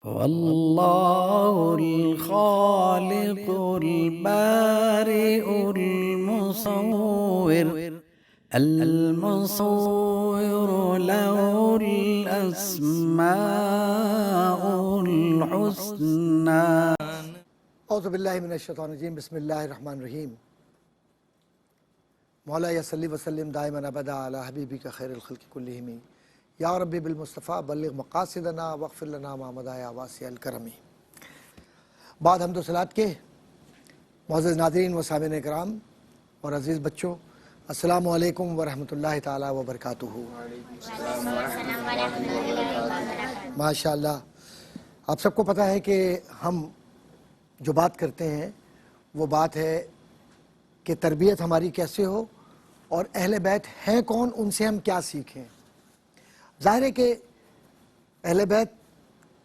والله الخالق البارئ المصور له الأسماء الحسنى. اعوذ باللہ من الشیطان الرجیم. بسم اللہ الرحمن الرحیم. مولا صلی وسلم دائما ابدا علی حبیبک خیر الخلق کلہم یا ربی بالمصطفیٰ بلغ مقاصدنا واغفر لنا ما مضی یا واسع الکرم. بعد حمد و صلوات کے معزز ناظرین و سامعین کرام اور عزیز بچوں، السلام علیکم ورحمۃ اللہ تعالی وبرکاتہ. ماشاء اللہ، آپ سب کو پتہ ہے کہ ہم جو بات کرتے ہیں وہ بات ہے کہ تربیت ہماری کیسے ہو اور اہل بیت ہیں کون، ان سے ہم کیا سیکھیں. ظاہر ہے کہ اہل بیت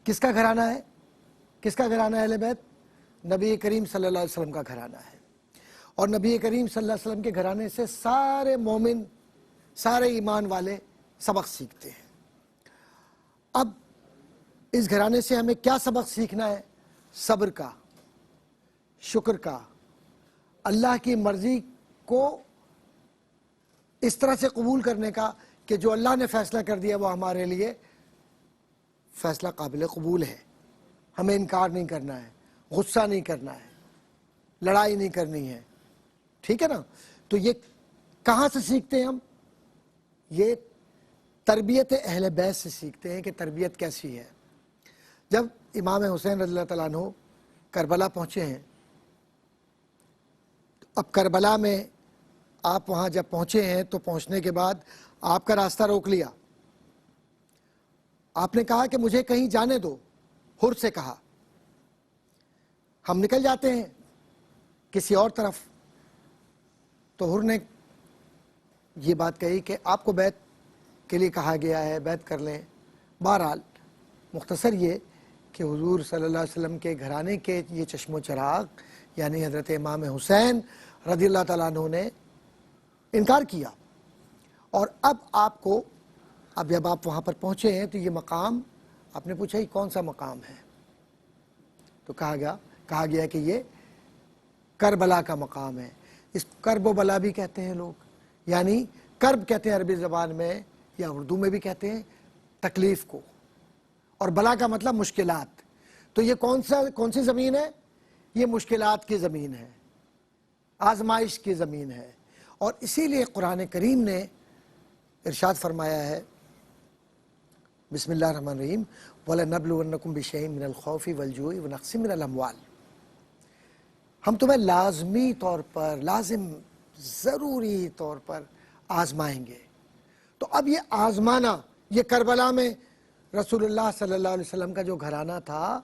کس کا گھرانہ ہے؟ کس کا گھرانہ ہے اہل بیت؟ نبی کریم صلی اللہ علیہ وسلم کا گھرانہ ہے. اور نبی کریم صلی اللہ علیہ وسلم کے گھرانے سے سارے مومن، سارے ایمان والے سبق سیکھتے ہیں. اب اس گھرانے سے ہمیں کیا سبق سیکھنا ہے؟ صبر کا، شکر کا، اللہ کی مرضی کو اس طرح سے قبول کرنے کا کہ جو اللہ نے فیصلہ کر دیا وہ ہمارے لیے فیصلہ قابل قبول ہے. ہمیں انکار نہیں کرنا ہے، غصہ نہیں کرنا ہے، لڑائی نہیں کرنی ہے. ٹھیک ہے نا؟ تو یہ کہاں سے سیکھتے ہیں ہم؟ یہ تربیت اہل بیت سے سیکھتے ہیں کہ تربیت کیسی ہے. جب امام حسین رضی اللہ تعالیٰ عنہ کربلا پہنچے ہیں، اب کربلا میں آپ وہاں جب پہنچے ہیں تو پہنچنے کے بعد آپ کا راستہ روک لیا. آپ نے کہا کہ مجھے کہیں جانے دو. حر سے کہا ہم نکل جاتے ہیں کسی اور طرف. تو حر نے یہ بات کہی کہ آپ کو بیعت کے لیے کہا گیا ہے، بیعت کر لیں. بہرحال مختصر یہ کہ حضور صلی اللہ علیہ وسلم کے گھرانے کے یہ چشم و چراغ یعنی حضرت امام حسین رضی اللہ تعالیٰ عنہ نے انکار کیا. اور اب جب آپ وہاں پر پہنچے ہیں تو یہ مقام آپ نے پوچھا یہ کون سا مقام ہے؟ تو کہا گیا کہ یہ کربلا کا مقام ہے. اس کرب و بلا بھی کہتے ہیں لوگ، یعنی کرب کہتے ہیں عربی زبان میں یا اردو میں بھی کہتے ہیں تکلیف کو، اور بلا کا مطلب مشکلات. تو یہ کون سی زمین ہے؟ یہ مشکلات کی زمین ہے، آزمائش کی زمین ہے. اور اسی لیے قرآن کریم نے ارشاد فرمایا ہے، بسم اللہ الرحمن الرحیم، وَلَنَبْلُوَنَّكُمْ بِشَيْءٍ مِّنَ الْخَوْفِ وَالْجُوعِ وَنَقْصٍ مِّنَ الْأَمْوَالِ. ہم تمہیں لازمی طور پر، ضروری طور پر آزمائیں گے. تو اب یہ آزمانا، یہ کربلا میں رسول اللہ صلی اللہ علیہ وسلم کا جو گھرانہ تھا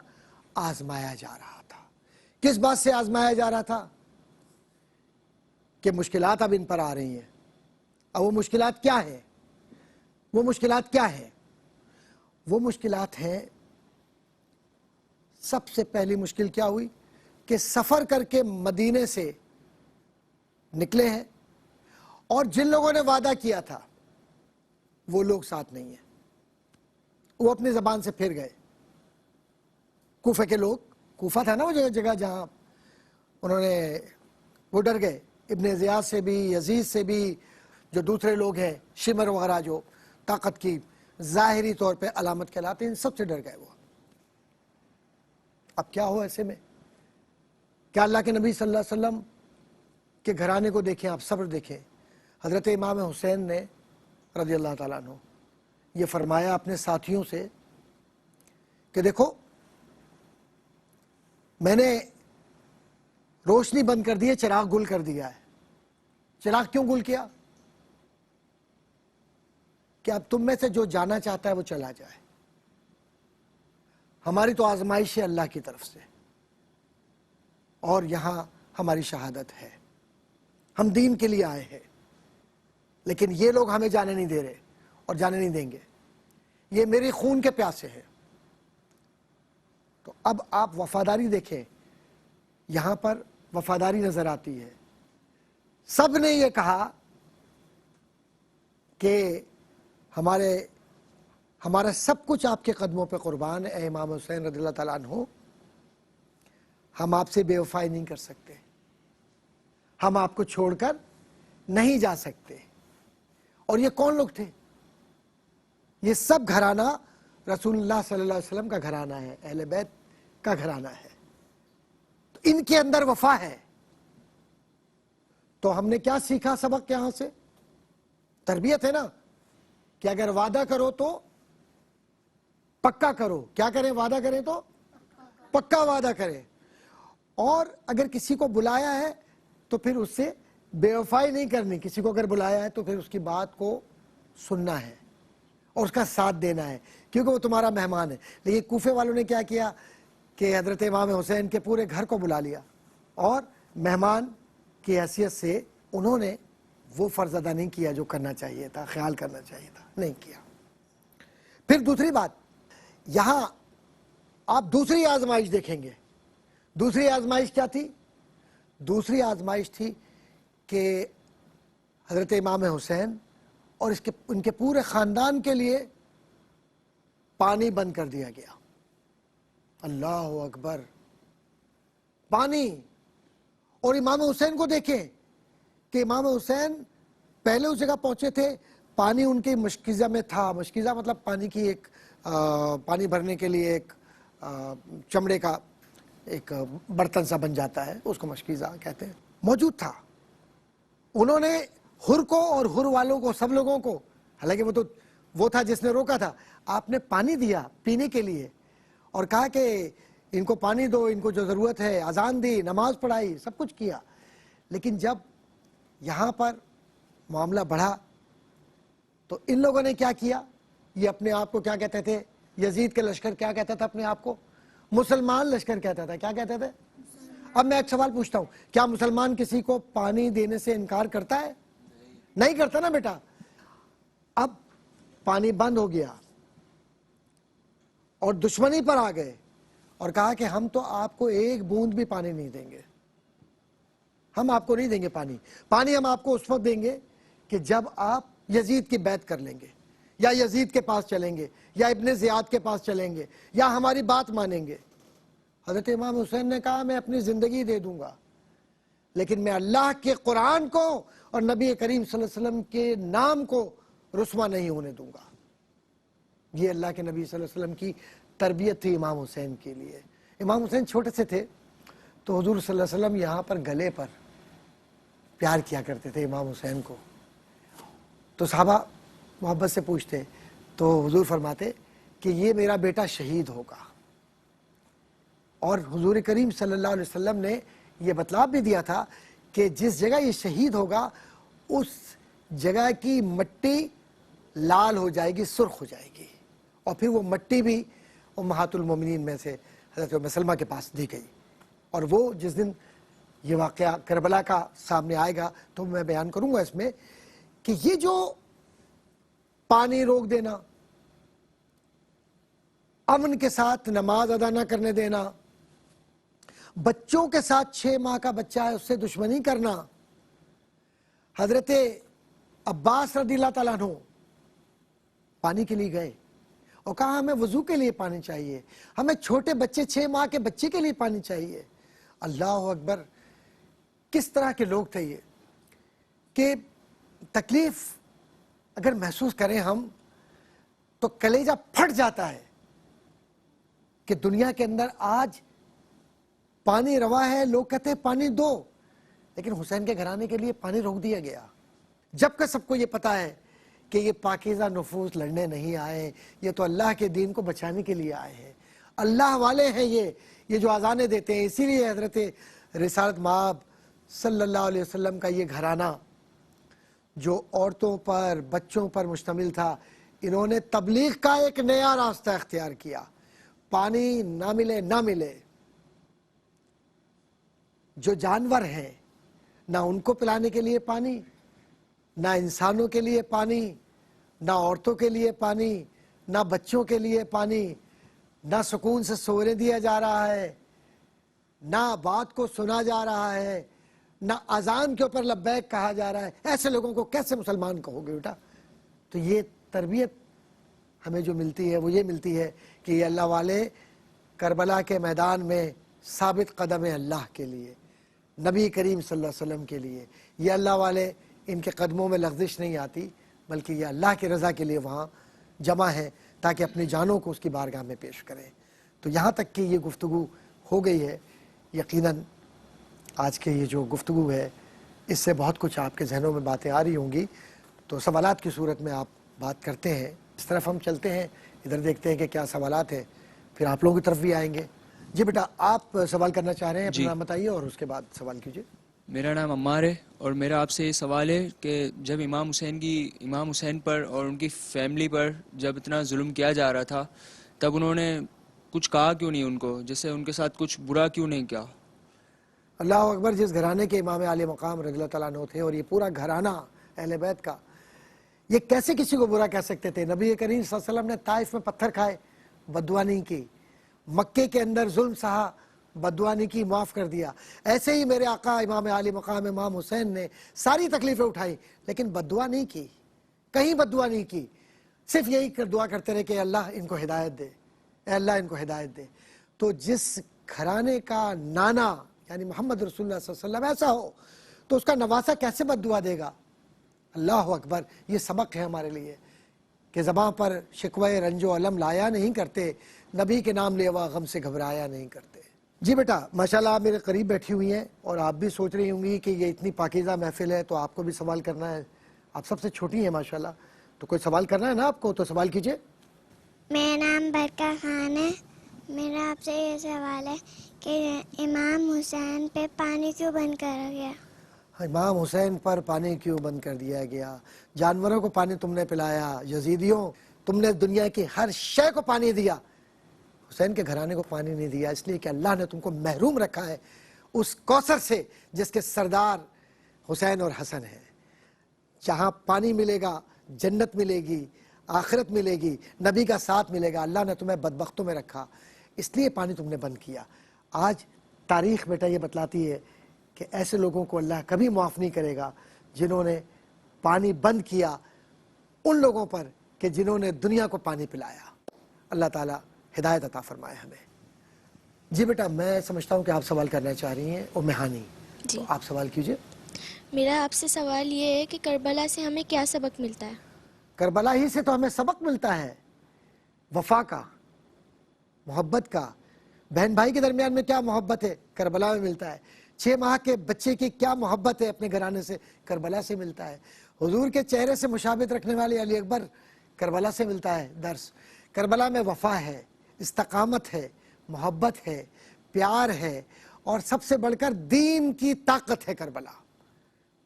آزمایا جا رہا تھا. کس بات سے آزمایا جا رہا تھا؟ کہ مشکلات اب ان پر آ رہی ہیں. اب وہ مشکلات کیا ہیں؟ وہ مشکلات ہیں، سب سے پہلی مشکل کیا ہوئی کہ سفر کر کے مدینے سے نکلے ہیں اور جن لوگوں نے وعدہ کیا تھا وہ لوگ ساتھ نہیں ہیں. وہ اپنی زبان سے پھر گئے. کوفہ کے لوگ، کوفہ تھا نا وہ جگہ جہاں انہوں نے وہ ڈر گئے. ابن زیاد سے بھی، یزید سے بھی، جو دوسرے لوگ ہیں شمر وغیرہ جو طاقت کی ظاہری طور پہ علامت کہلاتے ہیں، ان سب سے ڈر گئے وہ. اب کیا ہو ایسے میں؟ کیا اللہ کے نبی صلی اللہ علیہ وسلم کے گھرانے کو دیکھیں آپ، صبر دیکھیں. حضرت امام حسین نے رضی اللہ تعالیٰ عنہ یہ فرمایا اپنے ساتھیوں سے کہ دیکھو میں نے روشنی بند کر دی ہے، چراغ گل کر دیا ہے. چراغ کیوں گل کیا؟ کہ اب تم میں سے جو جانا چاہتا ہے وہ چلا جائے. ہماری تو آزمائش ہے اللہ کی طرف سے، اور یہاں ہماری شہادت ہے. ہم دین کے لیے آئے ہیں، لیکن یہ لوگ ہمیں جانے نہیں دے رہے اور جانے نہیں دیں گے. یہ میری خون کے پیاسے ہیں. تو اب آپ وفاداری دیکھیں، یہاں پر وفاداری نظر آتی ہے. سب نے یہ کہا کہ ہمارے ہمارا سب کچھ آپ کے قدموں پہ قربان ہے اے امام حسین رضی اللہ تعالیٰ عنہ. ہم آپ سے بے وفائی نہیں کر سکتے, ہم آپ کو چھوڑ کر نہیں جا سکتے. اور یہ کون لوگ تھے؟ یہ سب گھرانہ رسول اللہ صلی اللہ علیہ وسلم کا گھرانہ ہے, اہل بیت کا گھرانہ ہے. تو ان کے اندر وفا ہے. تو ہم نے کیا سیکھا سبق یہاں سے؟ تربیت ہے نا, کہ اگر وعدہ کرو تو پکا کرو. کیا کریں؟ وعدہ کریں تو پکا وعدہ کریں. اور اگر کسی کو بلایا ہے تو پھر اس سے بے وفائی نہیں کرنی. کسی کو اگر بلایا ہے تو پھر اس کی بات کو سننا ہے اور اس کا ساتھ دینا ہے, کیونکہ وہ تمہارا مہمان ہے. لیکن کوفے والوں نے کیا کیا کہ حضرت امام حسین کے پورے گھر کو بلا لیا اور مہمان کی حیثیت سے انہوں نے وہ فرض ادا نہیں کیا جو کرنا چاہیے تھا, خیال کرنا چاہیے تھا, نہیں کیا. پھر دوسری بات, یہاں آپ دوسری آزمائش دیکھیں گے. دوسری آزمائش کیا تھی؟ دوسری آزمائش تھی کہ حضرت امام حسین اور ان کے پورے خاندان کے لیے پانی بند کر دیا گیا. اللہ اکبر, پانی. اور امام حسین کو دیکھیں کہ امام حسین پہلے اس جگہ پہنچے تھے, پانی ان کے مشکیزہ میں تھا. مشکیزہ مطلب پانی کی ایک پانی بھرنے کے لیے ایک چمڑے کا ایک برتن سا بن جاتا ہے, اس کو مشکیزہ کہتے ہیں, موجود تھا. انہوں نے ہر کو اور ہر والوں کو, سب لوگوں کو, حالانکہ وہ تھا جس نے روکا تھا, آپ نے پانی دیا پینے کے لیے اور کہا کہ ان کو پانی دو, ان کو جو ضرورت ہے, اذان دی, نماز پڑھائی, سب کچھ کیا. لیکن جب یہاں پر معاملہ بڑھا تو ان لوگوں نے کیا کیا؟ یہ اپنے آپ کو کیا کہتے تھے؟ یزید کے لشکر کیا کہتا تھا اپنے آپ کو؟ مسلمان لشکر کہتا تھا. کیا کہتے تھے؟ اب میں ایک سوال پوچھتا ہوں, کیا مسلمان کسی کو پانی دینے سے انکار کرتا ہے؟ نہیں کرتا نا بیٹا. اب پانی بند ہو گیا اور دشمنی پر آ گئے اور کہا کہ ہم تو آپ کو ایک بوند بھی پانی نہیں دیں گے, ہم آپ کو نہیں دیں گے پانی. پانی ہم آپ کو اس وقت دیں گے کہ جب آپ یزید کی بیعت کر لیں گے, یا یزید کے پاس چلیں گے, یا ابن زیاد کے پاس چلیں گے, یا ہماری بات مانیں گے. حضرت امام حسین نے کہا میں اپنی زندگی دے دوں گا, لیکن میں اللہ کے قرآن کو اور نبی کریم صلی اللہ علیہ وسلم کے نام کو رسوا نہیں ہونے دوں گا. یہ اللہ کے نبی صلی اللہ علیہ وسلم کی تربیت تھی امام حسین کے لیے. امام حسین چھوٹے سے تھے تو حضور صلی اللہ علیہ وسلم یہاں پر گلے پر پیار کیا کرتے تھے امام حسین کو. تو صحابہ محبت سے پوچھتے تو حضور فرماتے کہ یہ میرا بیٹا شہید ہوگا. اور حضور کریم صلی اللہ علیہ وسلم نے یہ بتلا بھی دیا تھا کہ جس جگہ یہ شہید ہوگا اس جگہ کی مٹی لال ہو جائے گی, سرخ ہو جائے گی, اور پھر وہ مٹی بھی امہات المومنین میں سے حضرت ام سلمہ کے پاس دی گئی. اور وہ جس دن یہ واقعہ کربلا کا سامنے آئے گا تو میں بیان کروں گا اس میں کہ یہ جو پانی روک دینا, امن کے ساتھ نماز ادا نہ کرنے دینا, بچوں کے ساتھ 6 ماہ کا بچہ ہے اس سے دشمنی کرنا. حضرت عباس رضی اللہ تعالیٰ عنہ پانی کے لیے گئے اور کہا ہمیں وضو کے لیے پانی چاہیے, ہمیں چھوٹے بچے 6 ماہ کے بچے کے لیے پانی چاہیے. اللہ اکبر, کس طرح کے لوگ تھے یہ کہ تکلیف اگر محسوس کریں ہم تو کلیجہ پھٹ جاتا ہے کہ دنیا کے اندر آج پانی روا ہے, لوگ کہتے ہیں پانی دو, لیکن حسین کے گھرانے کے لیے پانی روک دیا گیا. جبکہ سب کو یہ پتا ہے کہ یہ پاکیزہ نفوس لڑنے نہیں آئے, یہ تو اللہ کے دین کو بچانے کے لیے آئے ہیں, اللہ والے ہیں یہ جو اذانیں دیتے ہیں. اسی لیے حضرت رسالت مآب صلی اللہ علیہ وسلم کا یہ گھرانہ جو عورتوں پر بچوں پر مشتمل تھا, انہوں نے تبلیغ کا ایک نیا راستہ اختیار کیا. پانی نہ ملے نہ ملے, جو جانور ہیں نہ ان کو پلانے کے لیے پانی, نہ انسانوں کے لیے پانی, نہ عورتوں کے لیے پانی, نہ بچوں کے لیے پانی, نہ سکون سے سونے دیا جا رہا ہے, نہ بات کو سنا جا رہا ہے, نہ اذان کے اوپر لبیک کہا جا رہا ہے. ایسے لوگوں کو کیسے مسلمان کہو گے بیٹا؟ تو یہ تربیت ہمیں جو ملتی ہے وہ یہ ملتی ہے کہ یہ اللہ والے کربلا کے میدان میں ثابت قدم ہیں اللہ کے لیے، نبی کریم صلی اللہ علیہ وسلم کے لیے. یہ اللہ والے ان کے قدموں میں لغزش نہیں آتی، بلکہ یہ اللہ کی رضا کے لیے وہاں جمع ہیں تاکہ اپنی جانوں کو اس کی بارگاہ میں پیش کریں. تو یہاں تک کہ یہ گفتگو ہو گئی ہے. یقیناً آج کے یہ جو گفتگو ہے اس سے بہت کچھ آپ کے ذہنوں میں باتیں آ رہی ہوں گی. تو سوالات کی صورت میں آپ بات کرتے ہیں. اس طرف ہم چلتے ہیں، ادھر دیکھتے ہیں کہ کیا سوالات ہیں، پھر آپ لوگوں کی طرف بھی آئیں گے. جی بیٹا، آپ سوال کرنا چاہ رہے ہیں، اپنا نام بتائیے اور اس کے بعد سوال کیجیے. میرا نام عمار ہے اور میرا آپ سے یہ سوال ہے کہ جب امام حسین پر اور ان کی فیملی پر جب اتنا ظلم کیا جا رہا تھا تب انہوں نے کچھ کہا کیوں نہیں ان کو، جیسے ان کے ساتھ کچھ برا کیوں نہیں کیا؟ اللہ اکبر. جس گھرانے کے امام عالی مقام رضی اللہ تعالیٰ عنہ تھے، اور یہ پورا گھرانہ اہل بیت کا، یہ کیسے کسی کو برا کہہ سکتے تھے؟ نبی کریم صلی اللہ علیہ وسلم نے طائف میں پتھر کھائے، بددعا نہیں کی. مکے کے اندر ظلم سہا، بددعا نہیں کی، معاف کر دیا. ایسے ہی میرے آقا امام عالی مقام امام حسین نے ساری تکلیفیں اٹھائی لیکن بددعا نہیں کی، کہیں بددعا نہیں کی. صرف یہی دعا کرتے رہے کہ اللہ ان کو ہدایت دے، اے اللہ ان کو ہدایت دے. تو جس گھرانے کا نانا یعنی محمد رسول اللہ صلی اللہ علیہ وسلم ایسا ہو تو اس کا نواسا کیسے بددعا دے گا؟ اللہ اکبر. یہ سبق ہے ہمارے لیے کہ زباں پر شکوے رنج و علم لایا نہیں کرتے، نبی کے نام لیوا غم سے گھبرایا نہیں کرتے. جی بیٹا، ماشاءاللہ آپ میرے قریب بیٹھی ہوئی ہیں اور آپ بھی سوچ رہی ہوں گی کہ یہ اتنی پاکیزہ محفل ہے تو آپ کو بھی سوال کرنا ہے. آپ سب سے چھوٹی ہیں ماشاءاللہ، تو کوئی سوال کرنا ہے نا آپ کو، تو سوال کیجئے. میرا نام برکا خان ہے. میرا آپ سے یہ سوال ہے کہ امام حسین پہ پانی کیوں بند کرا گیا؟ امام حسین پر پانی کیوں بند کر دیا گیا؟ جانوروں کو پانی تم نے پلایا، یزیدیوں تم نے دنیا کی ہر شے کو پانی دیا، حسین کے گھرانے کو پانی نہیں دیا، اس لیے کہ اللہ نے تم کو محروم رکھا ہے اس کوثر سے جس کے سردار حسین اور حسن ہیں. جہاں پانی ملے گا، جنت ملے گی، آخرت ملے گی، نبی کا ساتھ ملے گا. اللہ نے تمہیں بدبختوں میں رکھا، اس لیے پانی تم نے بند کیا. آج تاریخ بیٹا یہ بتلاتی ہے کہ ایسے لوگوں کو اللہ کبھی معاف نہیں کرے گا جنہوں نے پانی بند کیا ان لوگوں پر کہ جنہوں نے دنیا کو پانی پلایا. اللہ تعالیٰ ہدایت عطا فرمائے ہمیں. جی بیٹا، میں سمجھتا ہوں کہ آپ سوال کرنا چاہ رہی ہیں مہانی، جی، تو آپ سوال کیجئے. میرا آپ سے سوال یہ ہے کہ کربلا سے ہمیں کیا سبق ملتا ہے؟ کربلا ہی سے تو ہمیں سبق ملتا ہے، وفا کا، محبت کا. بہن بھائی کے درمیان میں کیا محبت ہے، کربلا میں ملتا ہے. 6 ماہ کے بچے کی کیا محبت ہے اپنے گھرانے سے، کربلا سے ملتا ہے. حضور کے چہرے سے مشابہت رکھنے والے علی اکبر، کربلا سے ملتا ہے درس. کربلا میں وفا ہے، استقامت ہے، محبت ہے، پیار ہے، اور سب سے بڑھ کر دین کی طاقت ہے کربلا.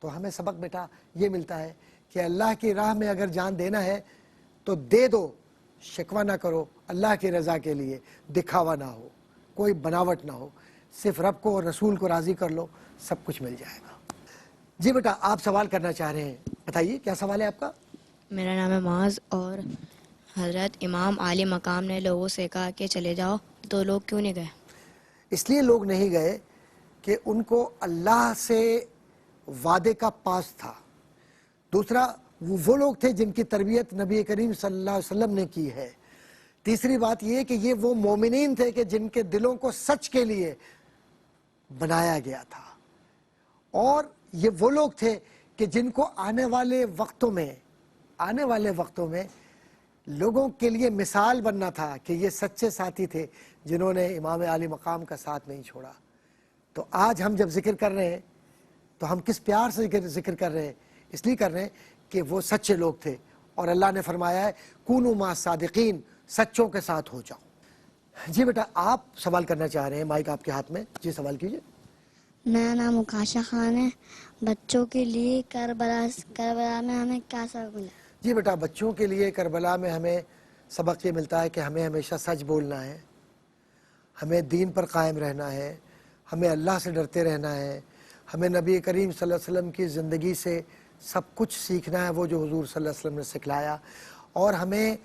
تو ہمیں سبق بیٹا یہ ملتا ہے کہ اللہ کی راہ میں اگر جان دینا ہے تو دے دو، شکوہ نہ کرو. اللہ کی رضا کے لیے دکھاوا نہ ہو، کوئی بناوٹ نہ ہو، صرف رب کو اور رسول کو راضی کر لو، سب کچھ مل جائے گا. جی بیٹا، آپ سوال کرنا چاہ رہے ہیں، بتائیے کیا سوال ہے آپ کا. میرا نام ہے معاذ، اور حضرت امام عالی مقام نے لوگوں سے کہا کہ چلے جاؤ، تو لوگ کیوں نہیں گئے؟ اس لیے لوگ نہیں گئے کہ ان کو اللہ سے وعدے کا پاس تھا. دوسرا، وہ لوگ تھے جن کی تربیت نبی کریم صلی اللہ علیہ وسلم نے کی ہے. تیسری بات یہ کہ یہ وہ مومنین تھے کہ جن کے دلوں کو سچ کے لیے بنایا گیا تھا. اور یہ وہ لوگ تھے کہ جن کو آنے والے وقتوں میں لوگوں کے لیے مثال بننا تھا کہ یہ سچے ساتھی تھے جنہوں نے امام عالی مقام کا ساتھ نہیں چھوڑا. تو آج ہم جب ذکر کر رہے ہیں تو ہم کس پیار سے ذکر کر رہے ہیں؟ اس لیے کر رہے ہیں کہ وہ سچے لوگ تھے، اور اللہ نے فرمایا ہے کونوا مع صادقین، سچوں کے ساتھ ہو جاؤ. جی بیٹا، آپ سوال کرنا چاہ رہے ہیں، مائک آپ کے ہاتھ میں. جی سوال کیجئے. میرا نام مکاشا خان ہے. بچوں کے لیے کربلا میں ہمیں کیا سبق ملا؟ جی بیٹا، بچوں کے لیے کربلا میں ہمیں سبق یہ ملتا ہے کہ ہمیں ہمیشہ سچ بولنا ہے، ہمیں دین پر قائم رہنا ہے، ہمیں اللہ سے ڈرتے رہنا ہے، ہمیں نبی کریم صلی اللہ علیہ وسلم کی زندگی سے سب کچھ سیکھنا ہے، وہ جو حضور صلی اللہ علیہ وسلم نے سکھلایا. اور ہمیں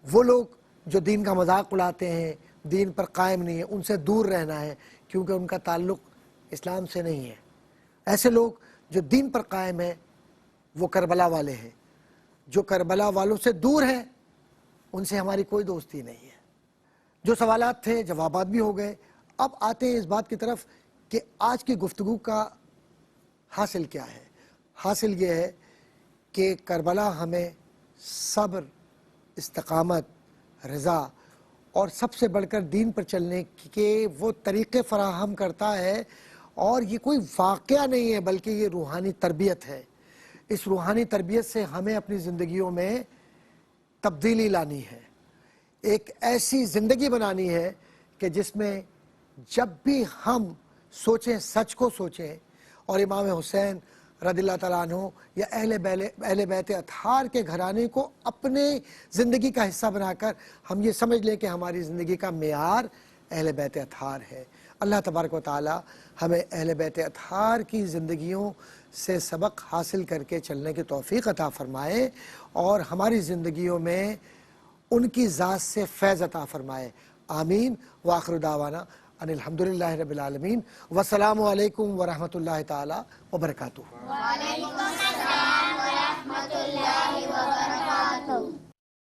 وہ لوگ جو دین کا مذاق اڑاتے ہیں، دین پر قائم نہیں ہیں، ان سے دور رہنا ہے، کیونکہ ان کا تعلق اسلام سے نہیں ہے. ایسے لوگ جو دین پر قائم ہیں وہ کربلا والے ہیں. جو کربلا والوں سے دور ہیں ان سے ہماری کوئی دوستی نہیں ہے۔ جو سوالات تھے جوابات بھی ہو گئے، اب آتے ہیں اس بات کی طرف کہ آج کی گفتگو کا حاصل کیا ہے۔ حاصل یہ ہے کہ کربلا ہمیں صبر، استقامت، رضا اور سب سے بڑھ کر دین پر چلنے کے وہ طریقے فراہم کرتا ہے، اور یہ کوئی واقعہ نہیں ہے بلکہ یہ روحانی تربیت ہے۔ اس روحانی تربیت سے ہمیں اپنی زندگیوں میں تبدیلی لانی ہے، ایک ایسی زندگی بنانی ہے کہ جس میں جب بھی ہم سوچیں، سچ کو سوچیں، اور امام حسین رضی اللہ تعالیٰ عنہ یا اہل بیت اطہار کے گھرانے کو اپنے زندگی کا حصہ بنا کر ہم یہ سمجھ لیں کہ ہماری زندگی کا معیار اہل بیت اطہار ہے۔ اللہ تبارک و تعالی ہمیں اہل بیت اطہار کی زندگیوں سے سبق حاصل کر کے چلنے کی توفیق عطا فرمائے، اور ہماری زندگیوں میں ان کی ذات سے فیض عطا فرمائے۔ آمین۔ وآخر دعوانا ان الحمدللہ رب العالمین، والسلام علیکم ورحمۃ اللہ تعالی وبرکاتہ۔